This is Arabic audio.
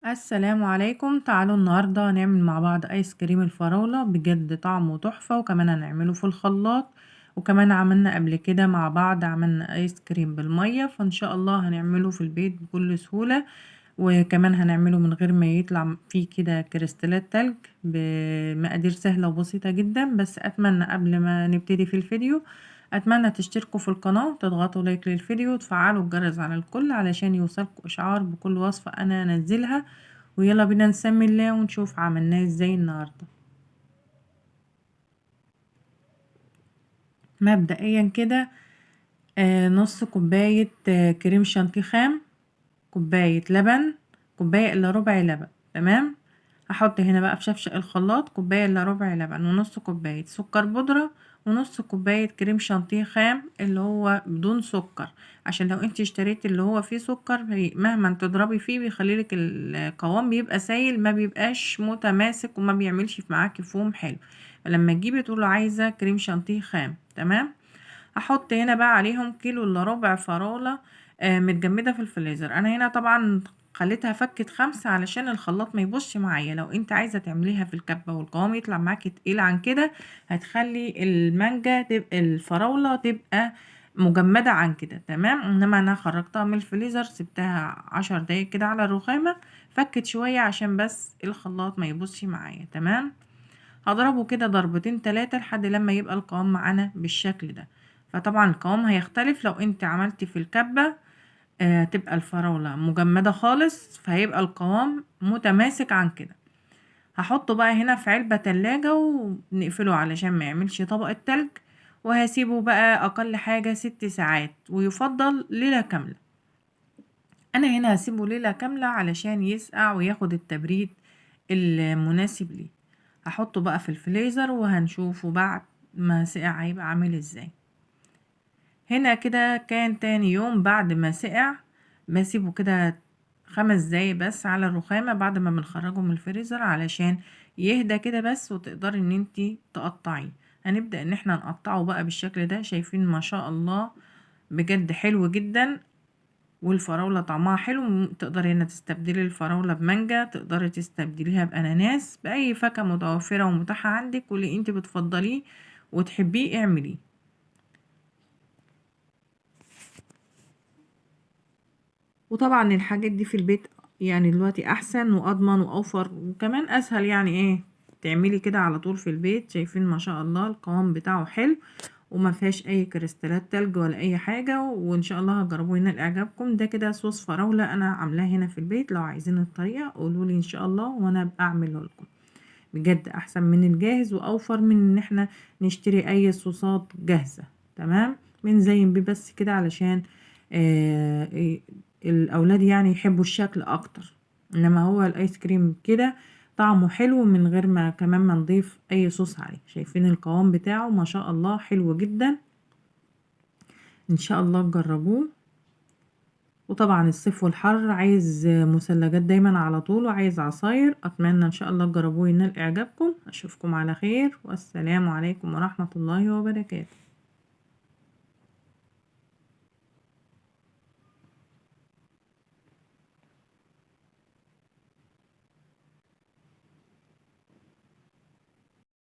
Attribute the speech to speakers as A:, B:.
A: السلام عليكم. تعالوا النهاردة نعمل مع بعض ايس كريم الفراولة، بجد طعمه تحفة، وكمان هنعمله في الخلاط. وكمان عملنا قبل كده مع بعض، عملنا ايس كريم بالمية، فان شاء الله هنعمله في البيت بكل سهولة. وكمان هنعمله من غير ما يطلع فيه كده كريستالات تلج، بمقادير سهلة وبسيطة جدا. بس اتمنى قبل ما نبتدي في الفيديو، اتمنى تشتركوا في القناة وتضغطوا لايك للفيديو وتفعلوا الجرس على الكل علشان يوصلكوا اشعار بكل وصفة انا انزلها. ويلا بينا نسمي الله ونشوف عملناه ازاي النهاردة. مبدئيا كده، نص كوباية كريم شانتيه خام، كوباية لبن، كوباية الا ربع لبن. تمام. هحط هنا بقى في شفشق الخلاط كوباية الا ربع لبن، ونص كوباية سكر بودرة، ونص كوباية كريم شانتيه خام اللي هو بدون سكر. عشان لو انت اشتريت اللي هو فيه سكر، مهما تضربي فيه بيخليلك القوام بيبقى سايل، ما بيبقاش متماسك وما بيعملش معاكي فوم حلو. فلما تجيبي تقولوا عايزة كريم شانتيه خام. تمام. هحط هنا بقى عليهم كيلو الا ربع فراولة متجمدة في الفريزر. انا هنا طبعا خليتها فكت 5 علشان الخلاط ما يبصش معايا. لو انت عايزة تعمليها في الكبة والقوام يطلع معاكي تقيل عن كده، هتخلي المانجا تبقى الفراولة تبقى مجمدة عن كده. تمام. انما انا خرجتها من الفريزر، سبتها 10 دقايق كده على الرخامة، فكت شوية عشان بس الخلاط ما يبصش معايا. تمام. هضربه كده ضربتين 3 لحد لما يبقى القوام معانا بالشكل ده. فطبعا القوام هيختلف لو انت عملتي في الكبة تبقى الفراولة مجمدة خالص، فهيبقى القوام متماسك عن كده. هحطه بقى هنا في علبة تلاجة ونقفله علشان ما يعملش طبقة تلج. وهسيبه بقى اقل حاجة 6 ساعات، ويفضل ليلة كاملة. انا هنا هسيبه ليلة كاملة علشان يسقع وياخد التبريد المناسب ليه. هحطه بقى في الفريزر وهنشوفه بعد ما سقع هيبقى عامل ازاي. هنا كده كان تاني يوم بعد ما سقع، بسيبه كده 5 دقايق بس على الرخامة بعد ما بنخرجه من الفريزر علشان يهدى كده بس، وتقدري ان انتي تقطعيه. هنبدأ ان احنا نقطعه بقى بالشكل ده. شايفين ما شاء الله بجد حلو جدا، والفراولة طعمها حلو. تقدري هنا تستبدلي الفراولة بمانجا، تقدري تستبدليها بأناناس، بأي فاكهة متوفرة ومتاحة عندك واللي انت بتفضليه وتحبيه اعمليه. وطبعا الحاجات دي في البيت يعني دلوقتي احسن واضمن واوفر وكمان اسهل. يعني ايه تعملي كده على طول في البيت. شايفين ما شاء الله القوام بتاعه حلو، وما فيهاش اي كريستالات تلج ولا اي حاجة. وان شاء الله هجربوه هنا لاعجابكم. ده كده صوص فراولة انا عاملاه هنا في البيت. لو عايزين الطريقة قولوا لي ان شاء الله وانا ابقى اعمله لكم. بجد احسن من الجاهز واوفر من ان احنا نشتري اي صوصات جاهزة. تمام. بنزين بيه بس كده علشان آه الاولاد يعني يحبوا الشكل اكتر. انما هو الايس كريم كده طعمه حلو من غير ما كمان ما نضيف اي صوص عليه. شايفين القوام بتاعه ما شاء الله حلو جدا. ان شاء الله تجربوه. وطبعا الصيف والحر عايز مثلجات دايما على طول، وعايز عصاير. اتمنى ان شاء الله تجربوه ينال اعجابكم. اشوفكم على خير، والسلام عليكم ورحمة الله وبركاته.